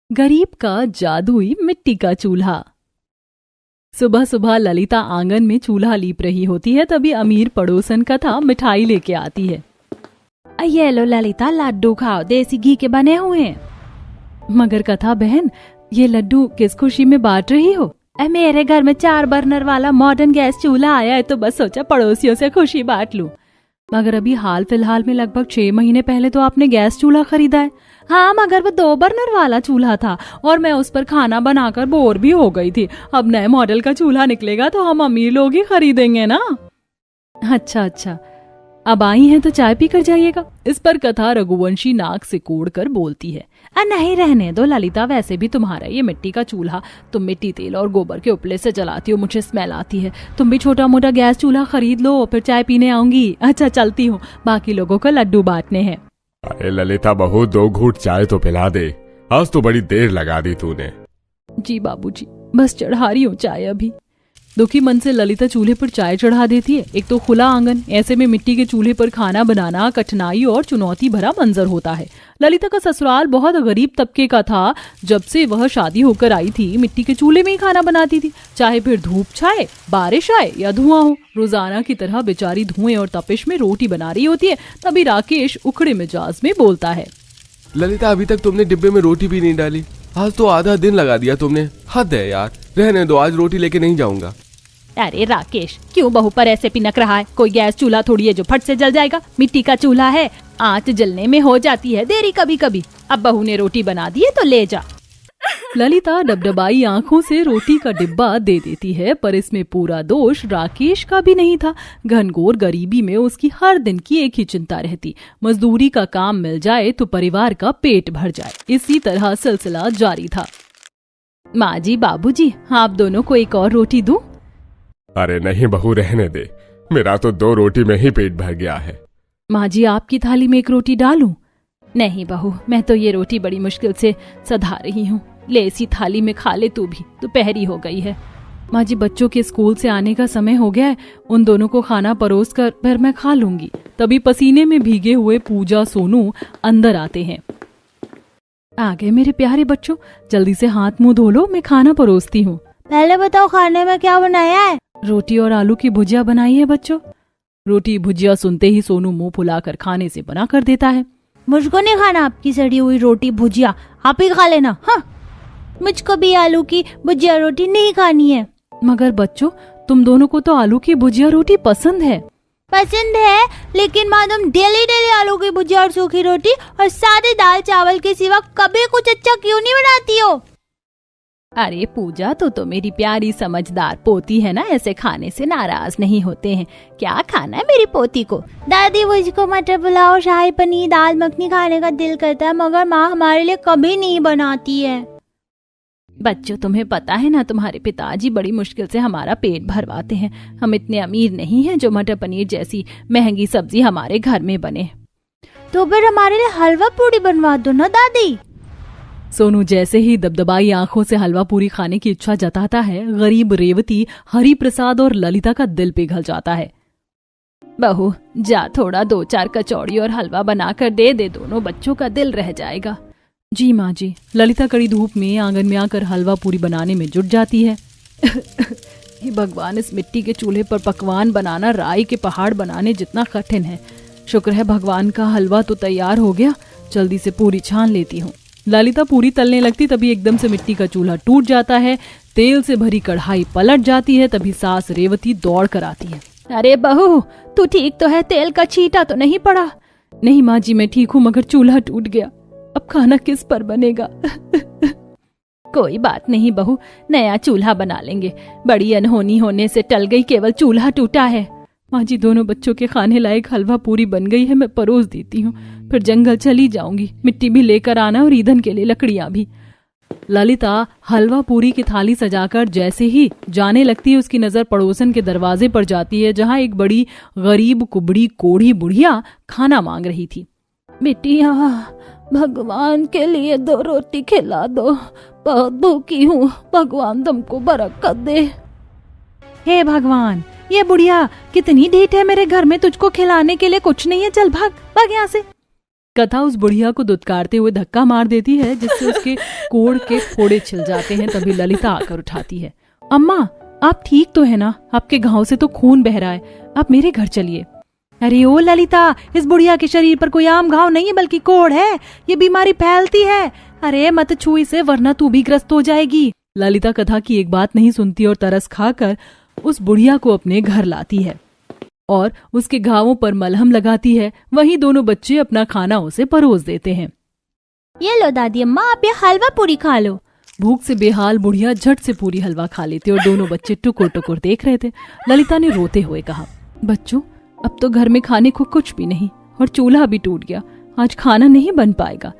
गरीब का जादुई मिट्टी का चूल्हा। सुबह सुबह ललिता आंगन में चूल्हा लीप रही होती है, तभी अमीर पड़ोसन कथा मिठाई लेके आती है। ये लो ललिता, लड्डू खाओ, देसी घी के बने हुए हैं। मगर कथा बहन, ये लड्डू किस खुशी में बांट रही हो? मेरे घर में 4 बर्नर वाला मॉडर्न गैस चूल्हा आया है, तो बस सोचा पड़ोसियों से खुशी बांट लूं। मगर अभी हाल फिलहाल में लगभग 6 महीने पहले तो आपने गैस चूल्हा खरीदा है। हाँ, मगर वो 2 बर्नर वाला चूल्हा था और मैं उस पर खाना बनाकर बोर भी हो गई थी। अब नए मॉडल का चूल्हा निकलेगा तो हम अमीर लोग ही खरीदेंगे ना। अच्छा, अब आई हैं तो चाय पी कर जाइएगा। इस पर कथा रघुवंशी नाक से कोड़कर बोलती है। नहीं, रहने दो ललिता, वैसे भी तुम्हारा ये मिट्टी का चूल्हा, तुम मिट्टी, तेल और गोबर के उपले से जलाती हो, मुझे स्मेल आती है। तुम भी छोटा मोटा गैस चूल्हा खरीद लो, फिर चाय पीने आऊंगी। अच्छा, चलती हूँ, बाकी लोगों को लड्डू बांटने हैं। अरे ललिता बहू, 2 घूंट चाय तो पिला दे, आज तो बड़ी देर लगा दी तूने। जी बाबूजी, बस चढ़ा रही हूँ चाय अभी। दुखी मन से ललिता चूल्हे पर चाय चढ़ा देती है। एक तो खुला आंगन, ऐसे में मिट्टी के चूल्हे पर खाना बनाना कठिनाई और चुनौती भरा मंजर होता है। ललिता का ससुराल बहुत गरीब तबके का था। जब से वह शादी होकर आई थी, मिट्टी के चूल्हे में ही खाना बनाती थी, चाहे फिर धूप छाए, बारिश आए या धुआं हो। रोजाना की तरह बेचारी धुएं और तपिश में रोटी बना रही होती है। तभी राकेश उखड़े मिजाज में बोलता है। ललिता, अभी तक तुमने डिब्बे में रोटी भी नहीं डाली, आज तो आधा दिन लगा दिया तुमने। हद है यार, रहने दो, आज रोटी लेके नहीं जाऊंगा। अरे राकेश, क्यों बहू पर ऐसे पिनक रहा है? कोई गैस चूल्हा थोड़ी है जो फट से जल जाएगा, मिट्टी का चूल्हा है, आंच जलने में हो जाती है देरी कभी कभी। अब बहू ने रोटी बना दी है तो ले जा। ललिता डबडबाई आंखों से रोटी का डिब्बा दे देती है, पर इसमें पूरा दोष राकेश का भी नहीं था। घनघोर गरीबी में उसकी हर दिन की एक ही चिंता रहती, मजदूरी का काम मिल जाए तो परिवार का पेट भर जाए। इसी तरह सिलसिला जारी था। माँ जी, बाबूजी, आप दोनों को एक और रोटी दूं? अरे नहीं बहू, रहने दे, मेरा तो 2 रोटी में ही पेट भर गया है। माँ जी, आपकी थाली में 1 रोटी डालूं? नहीं बहू, मैं तो ये रोटी बड़ी मुश्किल से सधा रही हूँ, ले इसी थाली में खा ले तू भी, दोपहरी हो गई है। माँ जी, बच्चों के स्कूल से आने का समय हो गया है, उन दोनों को खाना परोस कर फिर मैं खा लूंगी। तभी पसीने में भीगे हुए पूजा, सोनू अंदर आते हैं। आ गए मेरे प्यारे बच्चों, जल्दी से हाथ मुंह धो लो, मैं खाना परोसती हूँ। पहले बताओ, खाने में क्या बनाया है? रोटी और आलू की भुजिया बनाई है बच्चों। रोटी भुजिया सुनते ही सोनू मुंह फुलाकर खाने से बना कर देता है। मुझको नहीं खाना आपकी सड़ी हुई रोटी भुजिया, आप ही खा लेना। हाँ, मुझको भी आलू की भुजिया रोटी नहीं खानी है। मगर बच्चों, तुम दोनों को तो आलू की भुजिया रोटी पसंद है। पसंद है, लेकिन माँ तुम डेली आलू की भुजिया और सूखी रोटी और सादे दाल चावल के सिवा कभी कुछ अच्छा क्यों नहीं बनाती हो? अरे पूजा, तो मेरी प्यारी समझदार पोती है ना, ऐसे खाने से नाराज नहीं होते हैं। क्या खाना है मेरी पोती को? दादी, मुझको मटर पुलाव, शाही पनीर, दाल मखनी खाने का दिल करता है, मगर माँ हमारे लिए कभी नहीं बनाती है। बच्चों, तुम्हें पता है ना, तुम्हारे पिताजी बड़ी मुश्किल से हमारा पेट भरवाते हैं। हम इतने अमीर नहीं हैं जो मटर पनीर जैसी महंगी सब्जी हमारे घर में बने। तो फिर हमारे लिए हलवा पूरी बनवा दो ना दादी। सोनू जैसे ही दबदबाई आंखों से हलवा पूरी खाने की इच्छा जताता है, गरीब रेवती, हरि प्रसाद और ललिता का दिल पिघल जाता है। बहू जा, थोड़ा 2-4 कचौड़ी और हलवा बनाकर दे दे, दोनों बच्चों का दिल रह जाएगा। जी माँ जी। ललिता कड़ी धूप में आंगन में आकर हलवा पूरी बनाने में जुट जाती है। हे भगवान, इस मिट्टी के चूल्हे पर पकवान बनाना राई के पहाड़ बनाने जितना कठिन है। शुक्र है भगवान का हलवा तो तैयार हो गया, जल्दी से पूरी छान लेती हूँ। ललिता पूरी तलने लगती, तभी एकदम से मिट्टी का चूल्हा टूट जाता है, तेल से भरी कढ़ाई पलट जाती है। तभी सास रेवती दौड़ कर आती है। अरे बहू, तू ठीक तो है? तेल का छींटा तो नहीं पड़ा? नहीं माँ जी, मैं ठीक हूँ, मगर चूल्हा टूट गया, अब खाना किस पर बनेगा? कोई बात नहीं बहू, नया चूल्हा बना लेंगे। बड़ी अनहोनी होने से टल गई, केवल चूल्हा टूटा है। माँ जी, दोनों बच्चों के खाने लायक हलवा पूरी बन गई है, मैं परोस देती हूँ, फिर जंगल चली जाऊंगी। मिट्टी भी लेकर आना और ईंधन के लिए लकड़ियां भी। ललिता हलवा पूरी की थाली सजाकर जैसे ही जाने लगती है, उसकी नजर पड़ोसन के दरवाजे पर जाती है, जहाँ एक बड़ी गरीब कुबड़ी कोढ़ी बुढ़िया खाना मांग रही थी। बेटिया, भगवान के लिए 2 रोटी खिला दो, बहुत भूखी हूँ, भगवान तुमको बरकत दे। हे भगवान, ये बुढ़िया कितनी ढीठ है, मेरे घर में तुझको खिलाने के लिए कुछ नहीं है, चल भाग भाग यहाँ से। कथा उस बुढ़िया को दुत्कारते हुए धक्का मार देती है जिससे उसके कोड़ के फोड़े छिल जाते हैं। तभी ललिता आकर उठाती है। अम्मा, आप ठीक तो है ना? आपके घाव से तो खून बह रहा है, आप मेरे घर चलिए। अरे ओ ललिता, इस बुढ़िया के शरीर पर कोई आम घाव नहीं है बल्कि कोढ़ है। ये बीमारी फैलती है। अरे मत छू इसे वरना तू भी ग्रस्त हो जाएगी। ललिता कथा की एक बात नहीं सुनती और तरस खाकर उस बुढ़िया को अपने घर लाती है और उसके घावों पर मलहम लगाती है। वहीं दोनों बच्चे अपना खाना उसे परोस देते हैं। ये लो दादी अम्मा, आप ये हलवा पूरी खा लो। भूख से बेहाल बुढ़िया झट से पूरी हलवा खा लेती और दोनों बच्चे टुकुर टुकुर देख रहे थे। ललिता ने रोते हुए कहा, बच्चों, अब तो घर में खाने को कुछ भी नहीं और चूल्हा भी टूट गया। आज खाना नहीं बन पाएगा।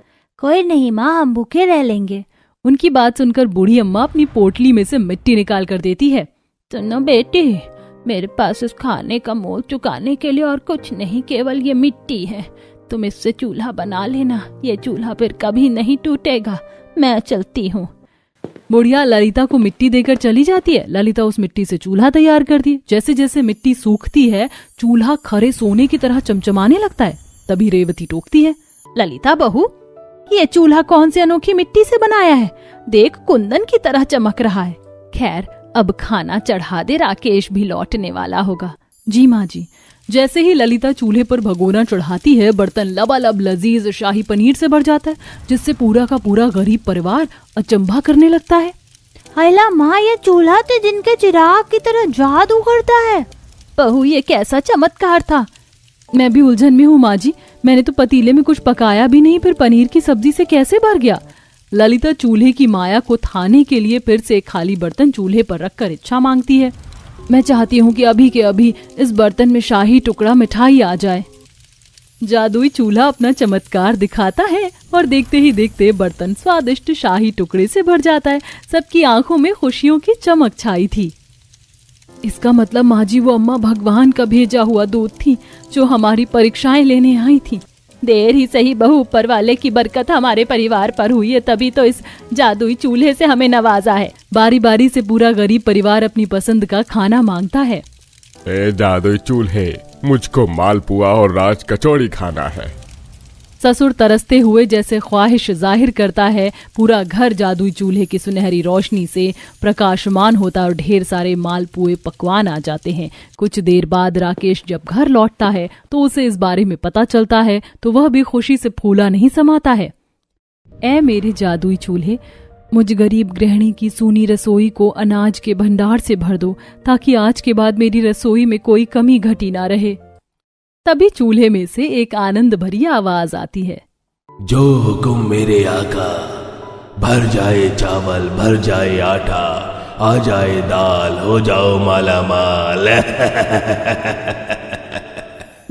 कोई नहीं माँ, हम भूखे रह लेंगे। उनकी बात सुनकर बूढ़ी अम्मा अपनी पोटली में से मिट्टी निकाल कर देती है। सुनो बेटी, मेरे पास उस खाने का मोल चुकाने के लिए और कुछ नहीं, केवल ये मिट्टी है। तुम इससे चूल्हा बना लेना। ये चूल्हा फिर कभी नहीं टूटेगा। मैं चलती हूँ। बुढ़िया ललिता को मिट्टी देकर चली जाती है। ललिता उस मिट्टी से चूल्हा तैयार करती है। जैसे जैसे मिट्टी सूखती है चूल्हा खरे सोने की तरह चमचमाने लगता है। तभी रेवती टोकती है, ललिता बहू, ये चूल्हा कौन सी अनोखी मिट्टी से बनाया है? देख, कुंदन की तरह चमक रहा है। खैर, अब खाना चढ़ा दे, राकेश भी लौटने वाला होगा। जी माँ जी। जैसे ही ललिता चूल्हे पर भगोना चढ़ाती है बर्तन लबालब लजीज शाही पनीर से भर जाता है, जिससे पूरा का पूरा गरीब परिवार अचंभा करने लगता है। हैला माँ, ये चूल्हा तो दिन के चिराग की तरह जादू करता है। बहू, ये कैसा चमत्कार था? मैं भी उलझन में हूँ माँ जी। मैंने तो पतीले में कुछ पकाया भी नहीं, फिर पनीर की सब्जी से कैसे भर गया? ललिता चूल्हे की माया को थाने के लिए फिर से एक खाली बर्तन चूल्हे पर रखकर इच्छा मांगती है। मैं चाहती हूँ कि अभी के अभी इस बर्तन में शाही टुकड़ा मिठाई आ जाए। जादुई चूल्हा अपना चमत्कार दिखाता है और देखते ही देखते बर्तन स्वादिष्ट शाही टुकड़े से भर जाता है। सबकी आंखों में खुशियों की चमक छाई थी। इसका मतलब माँ जी, वो अम्मा भगवान का भेजा हुआ दूत थी जो हमारी परीक्षाएं लेने आई थी। देर ही सही बहू, ऊपर वाले की बरकत हमारे परिवार पर हुई है, तभी तो इस जादुई चूल्हे से हमें नवाजा है। बारी बारी से पूरा गरीब परिवार अपनी पसंद का खाना मांगता है। ए जादुई चूल्हे, मुझको मालपुआ और राज कचौड़ी खाना है। ससुर तरसते हुए जैसे ख्वाहिश जाहिर करता है। पूरा घर जादुई चूल्हे की सुनहरी रोशनी से प्रकाशमान होता और ढेर सारे मालपुए पकवान आ जाते हैं। कुछ देर बाद राकेश जब घर लौटता है तो उसे इस बारे में पता चलता है तो वह भी खुशी से फूला नहीं समाता है। ऐ मेरे जादुई चूल्हे, मुझ गरीब गृहिणी की सूनी रसोई को अनाज के भंडार से भर दो ताकि आज के बाद मेरी रसोई में कोई कमी घटी ना रहे। तभी चूल्हे में से एक आनंद भरी आवाज आती है, जो हुक्म मेरे आका, भर जाए चावल, भर जाए आटा, आ जाए दाल, हो जाओ माला माल।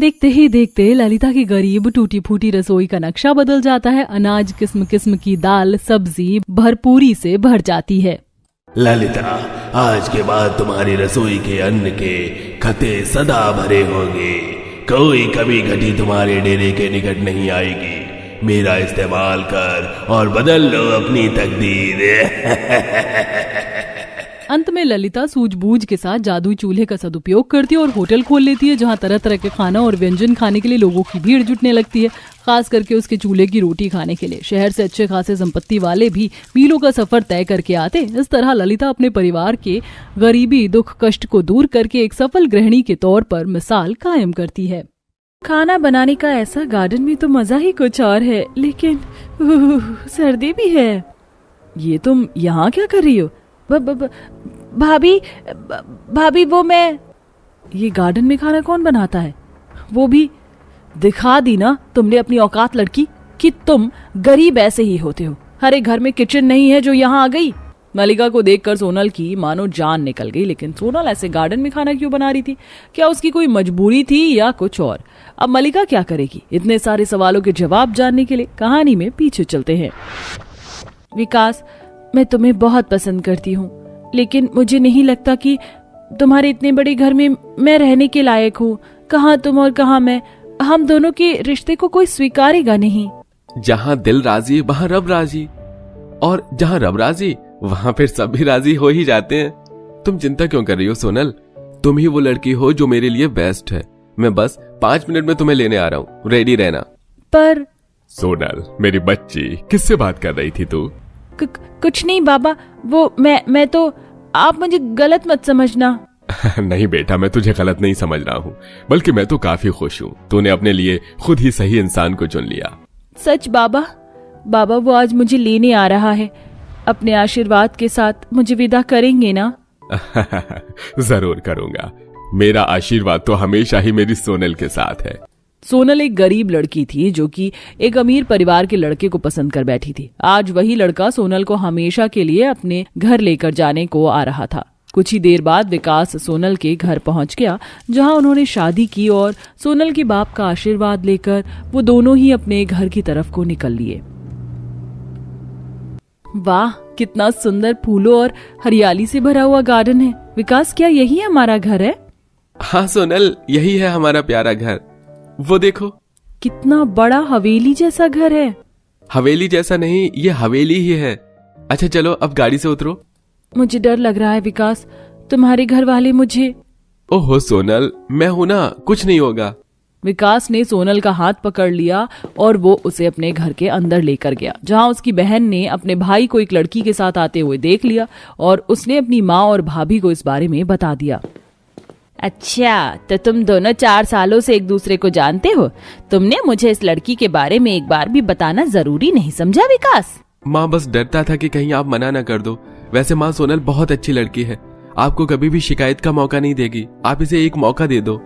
देखते ही देखते ललिता की गरीब टूटी फूटी रसोई का नक्शा बदल जाता है। अनाज किस्म किस्म की दाल सब्जी भरपूरी से भर जाती है। ललिता, आज के बाद तुम्हारी रसोई के अन्न के खते सदा भरे होंगे। कोई कभी घटी तुम्हारे डेरे के निकट नहीं आएगी। मेरा इस्तेमाल कर और बदल लो अपनी तकदीर। अंत में ललिता सूझबूझ के साथ जादुई चूल्हे का सदुपयोग करती है और होटल खोल लेती है, जहां तरह तरह के खाना और व्यंजन खाने के लिए लोगों की भीड़ जुटने लगती है, खास करके उसके चूल्हे की रोटी खाने के लिए। शहर से अच्छे खासे संपत्ति वाले भी मीलों का सफर तय करके आते। इस तरह ललिता अपने परिवार के गरीबी दुख कष्ट को दूर करके एक सफल गृहिणी के तौर पर मिसाल कायम करती है। खाना बनाने का ऐसा गार्डन में तो मजा ही कुछ और है, लेकिन सर्दी भी है। ये तुम यहाँ क्या कर रही हो? भाभी वो मैं। ये गार्डन में खाना कौन बनाता है? वो भी दिखा दी ना तुमने अपनी औकात लड़की, कि तुम गरीब ऐसे ही होते हो। हर एक घर में किचन नहीं है जो यहाँ आ गई। मलिका को देखकर सोनल की मानो जान निकल गई, लेकिन सोनल ऐसे गार्डन में खाना क्यों बना रही थी? क्या उसकी कोई मजबूरी थी या कुछ और? अब मलिका क्या करेगी? इतने सारे सवालों के जवाब जानने के लिए कहानी में पीछे चलते हैं। विकास, मैं तुम्हें बहुत पसंद करती हूँ, लेकिन मुझे नहीं लगता कि तुम्हारे इतने बड़े घर में मैं रहने के लायक हूँ। कहाँ तुम और कहाँ मैं, हम दोनों के रिश्ते को कोई स्वीकारेगा नहीं। जहाँ दिल राजी वहाँ रब राजी, और जहाँ रब राजी वहाँ फिर सब भी राजी हो ही जाते हैं। तुम चिंता क्यों कर रही हो सोनल? तुम ही वो लड़की हो जो मेरे लिए बेस्ट है। मैं बस 5 मिनट में तुम्हें लेने आ रहा हूँ, रेडी रहना। पर सोनल मेरी बच्ची, किससे बात कर रही थी तू? कुछ नहीं बाबा, वो मैं तो, आप मुझे गलत मत समझना। नहीं बेटा, मैं तुझे गलत नहीं समझ रहा हूँ, बल्कि मैं तो काफी खुश हूँ। तूने अपने लिए खुद ही सही इंसान को चुन लिया। सच बाबा, बाबा वो आज मुझे लेने आ रहा है। अपने आशीर्वाद के साथ मुझे विदा करेंगे ना? जरूर करूंगा। मेरा आशीर्वाद तो हमेशा ही मेरी सोनल के साथ है। सोनल एक गरीब लड़की थी जो कि एक अमीर परिवार के लड़के को पसंद कर बैठी थी। आज वही लड़का सोनल को हमेशा के लिए अपने घर लेकर जाने को आ रहा था। कुछ ही देर बाद विकास सोनल के घर पहुंच गया, जहां उन्होंने शादी की और सोनल के बाप का आशीर्वाद लेकर वो दोनों ही अपने घर की तरफ को निकल लिए। वाह, कितना सुंदर फूलों और हरियाली से भरा हुआ गार्डन है। विकास, क्या यही हमारा घर है? हाँ सोनल, यही है हमारा प्यारा घर। वो देखो, कितना बड़ा हवेली जैसा घर है। हवेली जैसा नहीं, ये हवेली ही है। अच्छा चलो अब गाड़ी से उतरो। मुझे डर लग रहा है विकास, तुम्हारे घर वाले मुझे। ओहो सोनल, मैं हूं ना, कुछ नहीं होगा। विकास ने सोनल का हाथ पकड़ लिया और वो उसे अपने घर के अंदर लेकर गया, जहां उसकी बहन ने अपने भाई को एक लड़की के साथ आते हुए देख लिया और उसने अपनी माँ और भाभी को इस बारे में बता दिया। अच्छा, तो तुम दोनों 4 सालों से एक दूसरे को जानते हो? तुमने मुझे इस लड़की के बारे में एक बार भी बताना जरूरी नहीं समझा विकास? माँ बस डरता था कि कहीं आप मना न कर दो। वैसे माँ, सोनल बहुत अच्छी लड़की है, आपको कभी भी शिकायत का मौका नहीं देगी। आप इसे एक मौका दे दो।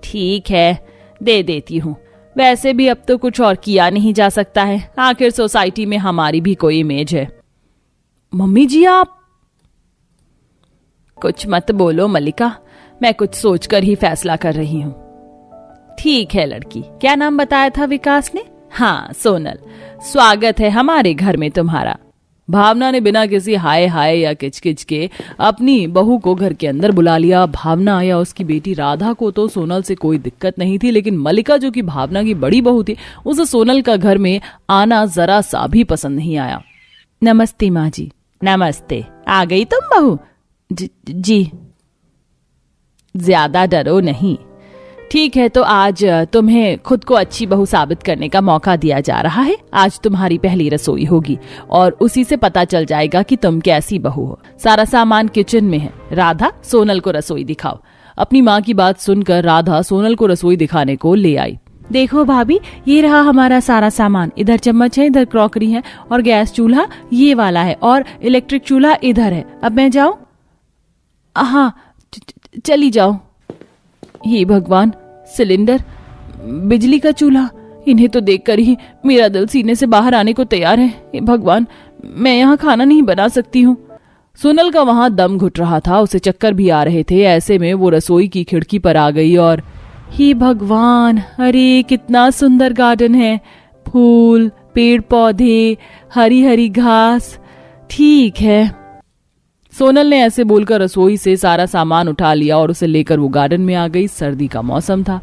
ठीक है, दे देती हूँ। वैसे भी अब तो कुछ और किया नहीं जा सकता है, आखिर सोसाइटी में हमारी भी कोई इमेज है। मम्मी जी, आप कुछ मत बोलो मलिका, मैं कुछ सोचकर ही फैसला कर रही हूँ। ठीक है लड़की, क्या नाम बताया था विकास ने? हाँ सोनल, स्वागत है हमारे घर में तुम्हारा। भावना ने बिना किसी हाय हाय या किचकिच के अपनी बहू को घर के अंदर बुला लिया। भावना या उसकी बेटी राधा को तो सोनल से कोई दिक्कत नहीं थी, लेकिन मलिका जो कि भावना की बड़ी बहू थी, उसे सोनल का घर में आना जरा सा भी पसंद नहीं आया। नमस्ते माँ जी। नमस्ते, आ गई तुम बहू? जी। ज्यादा डरो नहीं। ठीक है, तो आज तुम्हें खुद को अच्छी बहू साबित करने का मौका दिया जा रहा है। आज तुम्हारी पहली रसोई होगी और उसी से पता चल जाएगा कि तुम कैसी बहू हो। सारा सामान किचन में है। राधा, सोनल को रसोई दिखाओ। अपनी माँ की बात सुनकर राधा सोनल को रसोई दिखाने को ले आई। देखो भाभी, ये रहा हमारा सारा सामान। इधर चम्मच है, इधर क्रॉकरी है और गैस चूल्हा ये वाला है और इलेक्ट्रिक चूल्हा इधर है। अब मैं जाऊं? हाँ, चली जाओ। हे भगवान, सिलेंडर, बिजली का चूल्हा, इन्हें तो देखकर ही मेरा दिल सीने से बाहर आने को तैयार है। हे भगवान, मैं यहाँ खाना नहीं बना सकती हूँ। सोनल का वहां दम घुट रहा था, उसे चक्कर भी आ रहे थे। ऐसे में वो रसोई की खिड़की पर आ गई और हे भगवान, अरे कितना सुंदर गार्डन है। फूल, पेड़ पौधे, हरी हरी घास। ठीक है, सोनल ने ऐसे बोलकर रसोई से सारा सामान उठा लिया और उसे लेकर वो गार्डन में आ गई। सर्दी का मौसम था,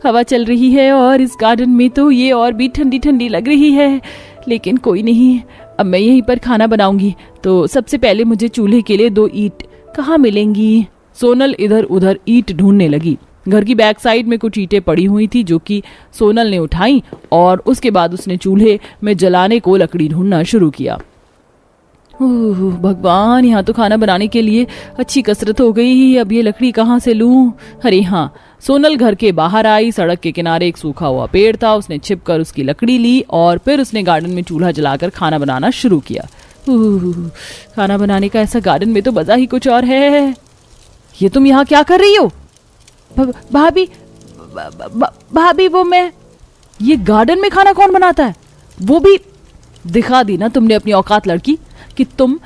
हवा चल रही है और इस गार्डन में तो ये और भी ठंडी ठंडी लग रही है। लेकिन कोई नहीं, अब मैं यहीं पर खाना बनाऊंगी। तो सबसे पहले मुझे चूल्हे के लिए 2 ईंट कहाँ मिलेंगी? सोनल इधर उधर ईंट ढूंढने लगी। घर की बैक साइड में कुछ ईंटें पड़ी हुई थी जो कि सोनल ने उठाई और उसके बाद उसने चूल्हे में जलाने को लकड़ी ढूंढना शुरू किया। भगवान, यहाँ तो खाना बनाने के लिए अच्छी कसरत हो गई। अब ये लकड़ी कहाँ से लूं? अरे हाँ, सोनल घर के बाहर आई। सड़क के किनारे एक सूखा हुआ पेड़ था, उसने छिपकर उसकी लकड़ी ली और फिर उसने गार्डन में चूल्हा जलाकर खाना बनाना शुरू किया। खाना बनाने का ऐसा गार्डन में तो मजा ही कुछ और है। ये तुम यहाँ क्या कर रही हो? भाभी, भाभी वो मैं। ये गार्डन में खाना कौन बनाता है? वो भी दिखा दी ना तुमने अपनी औकात लड़की, कि तुम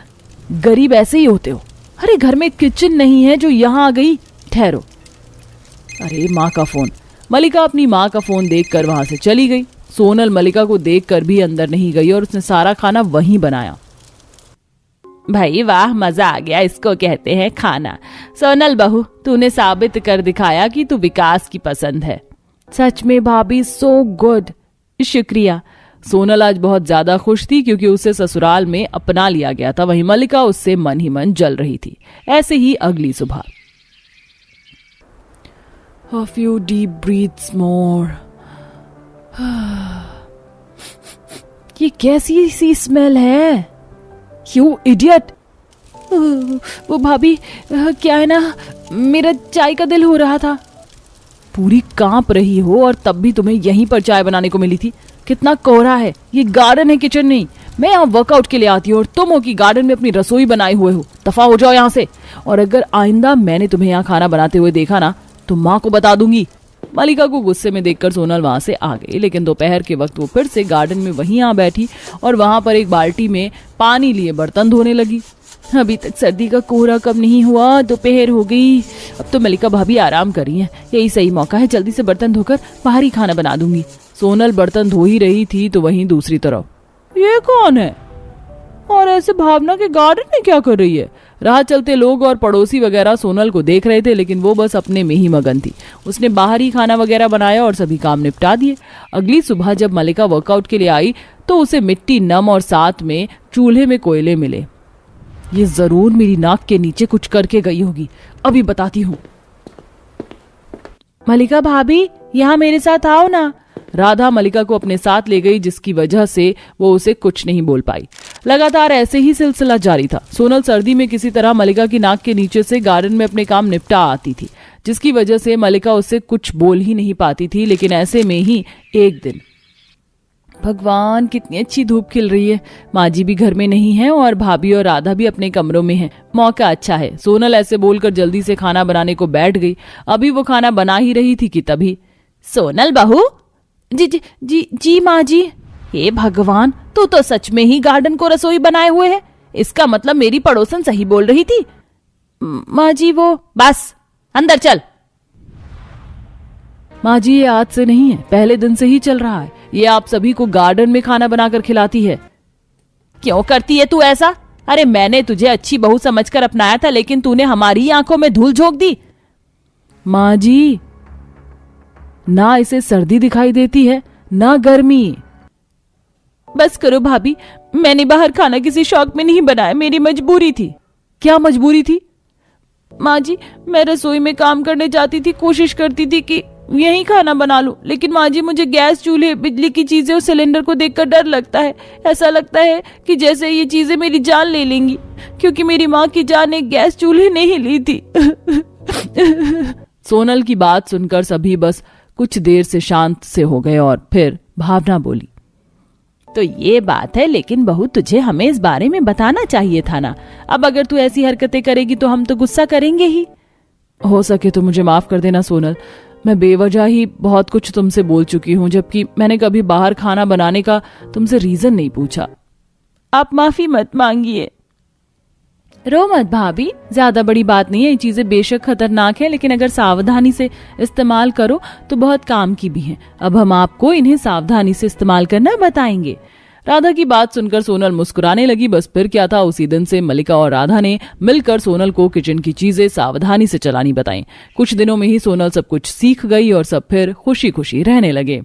गरीब ऐसे ही होते हो। अरे घर में किचन नहीं है जो यहाँ आ गई। ठहरो। अरे माँ का फोन। मलिका अपनी माँ का फोन देखकर वहां से चली गई। सोनल मलिका को देखकर भी अंदर नहीं गई और उसने सारा खाना वहीं बनाया। भाई वाह, मजा आ गया, इसको कहते हैं खाना। सोनल बहू, तूने साबित कर दिखाया कि तू विकास की पसंद है। सच में भाभी, सो गुड। शुक्रिया। सोनल आज बहुत ज्यादा खुश थी क्योंकि उसे ससुराल में अपना लिया गया था। वहीं मलिका उससे मन ही मन जल रही थी। ऐसे ही अगली सुबह। A few deep breaths more. ये कैसी सी स्मेल है? You idiot! वो भाभी, क्या है ना, मेरा चाय का दिल हो रहा था। पूरी कांप रही हो और तब भी तुम्हें यहीं पर चाय बनाने को मिली थी। कितना कोहरा है, ये गार्डन है, किचन नहीं। मैं यहाँ वर्कआउट के लिए आती हूँ और तुम हो कि गार्डन में अपनी रसोई बनाए हुए हो। दफा हो जाओ यहाँ से। और अगर आइंदा मैंने तुम्हें यहाँ खाना बनाते हुए देखा ना तो माँ को बता दूंगी। मलिका को गुस्से में देखकर सोनल वहां से आ गई, लेकिन दोपहर के वक्त वो फिर से गार्डन में वहीं आ बैठी और वहां पर एक बाल्टी में पानी लिए बर्तन धोने लगी। अभी तक सर्दी का कोहरा कब नहीं हुआ, दोपहर हो गई। अब तो मलिका भाभी आराम कर रही हैं, यही सही मौका है, जल्दी से बर्तन धोकर बाहर ही खाना बना दूंगी। सोनल बर्तन धो ही रही थी तो वहीं दूसरी तरफ, ये कौन है और ऐसे भावना के गार्डन में क्या कर रही है? राह चलते लोग और पड़ोसी वगैरह सोनल को देख रहे थे, लेकिन वो बस अपने में ही मगन थी। उसने बाहर ही खाना वगैरह बनाया और सभी काम निपटा दिए। अगली सुबह जब मलिका वर्कआउट के लिए आई तो उसे मिट्टी नम और साथ में चूल्हे में कोयले मिले। ये जरूर मेरी नाक के नीचे कुछ करके गई होगी, अभी बताती हूँ। मलिका भाभी, यहाँ मेरे साथ आओ ना। राधा मलिका को अपने साथ ले गई, जिसकी वजह से वो उसे कुछ नहीं बोल पाई। लगातार ऐसे ही सिलसिला जारी था। सोनल सर्दी में किसी तरह मलिका की नाक के नीचे से गार्डन में अपने काम निपटा आती थी, जिसकी वजह से मलिका उससे कुछ बोल ही नहीं पाती थी। लेकिन ऐसे में ही एक दिन, भगवान कितनी अच्छी धूप खिल रही है। माँ जी भी घर में नहीं है और भाभी और राधा भी अपने कमरों में हैं। मौका अच्छा है। सोनल ऐसे बोलकर जल्दी से खाना बनाने को बैठ गई। अभी वो खाना बना ही रही थी कि तभी, सोनल बहू। जी जी जी जी माँ जी। हे भगवान, तू तो सच में ही गार्डन को रसोई बनाए हुए है। इसका मतलब मेरी पड़ोसन सही बोल रही थी। माँ जी वो, बस अंदर चल। माँ जी ये आज से नहीं है, पहले दिन से ही चल रहा है। ये आप सभी को गार्डन में खाना बनाकर खिलाती है। क्यों करती है तू ऐसा? अरे मैंने तुझे अच्छी बहू समझकर अपनाया था, लेकिन तूने हमारी आंखों में धूल झोंक दी। माँ जी, ना इसे सर्दी दिखाई देती है ना गर्मी। बस करो भाभी, मैंने बाहर खाना किसी शौक में नहीं बनाया, मेरी मजबूरी थी। क्या मजबूरी थी? माँ जी, मैं रसोई में काम करने जाती थी, कोशिश करती थी कि यही खाना बना लूं, लेकिन माँ जी मुझे गैस, चूल्हे, बिजली की चीजें और सिलेंडर को देखकर डर लगता है। ऐसा लगता है कि जैसे ये चीजें मेरी जान ले लेंगी, क्योंकि मेरी माँ की जान एक गैस चूल्हे ने ही ली थी। सोनल की बात सुनकर सभी बस कुछ देर से शांत से हो गए और फिर भावना बोली, तो ये बात है, लेकिन बहू तुझे हमें इस बारे में बताना चाहिए था ना। अब अगर तू ऐसी हरकतें करेगी तो हम तो गुस्सा करेंगे ही। हो सके तो मुझे माफ कर देना सोनल, मैं बेवजह ही बहुत कुछ तुमसे बोल चुकी हूँ, जबकि मैंने कभी बाहर खाना बनाने का तुमसे रीजन नहीं पूछा। आप माफी मत मांगिए। रो मत भाभी, ज्यादा बड़ी बात नहीं है। ये चीजें बेशक खतरनाक है, लेकिन अगर सावधानी से इस्तेमाल करो तो बहुत काम की भी हैं। अब हम आपको इन्हें सावधानी से इस्तेमाल करना बताएंगे। राधा की बात सुनकर सोनल मुस्कुराने लगी। बस फिर क्या था, उसी दिन से मलिका और राधा ने मिलकर सोनल को किचन की चीजें सावधानी से चलानी बताई। कुछ दिनों में ही सोनल सब कुछ सीख गई और सब फिर खुशी खुशी रहने लगे।